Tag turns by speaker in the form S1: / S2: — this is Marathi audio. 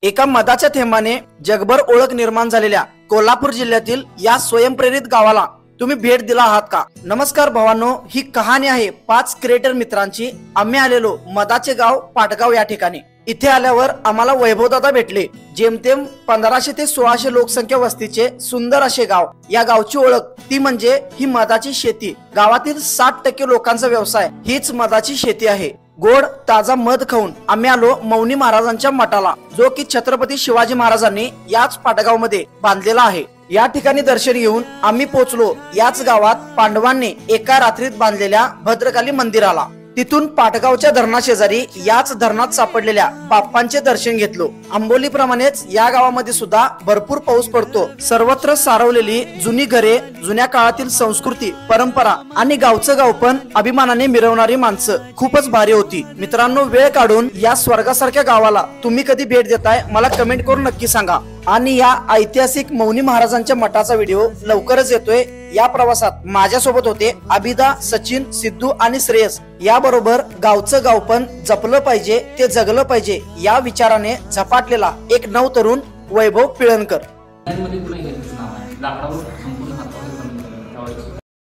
S1: एका मधाच्या थेंबाने जगभर ओळख निर्माण झालेल्या कोल्हापूर जिल्ह्यातील या स्वयंप्रेरित गावाला तुम्ही भेट दिला आहात का? नमस्कार भावांनो, ही कहाणी आहे 5 क्रिएटर मित्रांची। आम्ही आलेलो मधाचे गाव पाटगाव या ठिकाणी। इथे आल्यावर आम्हाला वैभवदादा भेटले। जेमतेम 1500 ते 1600 लोकसंख्या वस्तीचे सुंदर असे गाव। या गावची ओळख ती म्हणजे ही मधाची शेती। गावातील 60% लोकांचा व्यवसाय हीच मधाची शेती आहे। गोड ताजा मध खाऊन आम्ही आलो मौनी महाराजांच्या मठाला, जो की छत्रपती शिवाजी महाराजांनी याच पाटगाव मध्ये बांधलेला आहे। या ठिकाणी दर्शन घेऊन आम्ही पोहोचलो याच गावात पांडवांनी एका रात्रीत बांधलेल्या भद्रकाली मंदिराला। तिथून पाटगावच्या धरणाशेजारी याच धरणात सापडलेल्या बाप्पांचे दर्शन घेतलो। आंबोली प्रमाणेच या गावामध्ये सुद्धा भरपूर पाऊस पडतो। सर्वत्र सारवलेली जुनी घरे, जुन्या काळातील संस्कृती, परंपरा आणि गावचं गाव पण अभिमानाने मिरवणारी माणसं खूपच भारी होती। मित्रांनो, वेळ काढून या स्वर्गासारख्या गावाला तुम्ही कधी भेट देताय मला कमेंट करून नक्की सांगा। आणि या ऐतिहासिक मौनी महाराजांच्या मठाचा व्हिडिओ लवकरच येतोय। या प्रवासात माझ्यासोबत होते अभिदा, सचिन, सिद्धू आणि श्रेयस। याबरोबर गावचं गाव पण जपलं पाहिजे, ते जगलं पाहिजे या विचाराने झपाटलेला एक नवतरुण वैभव पिळणकर।
S2: लाकडावर संपूर्ण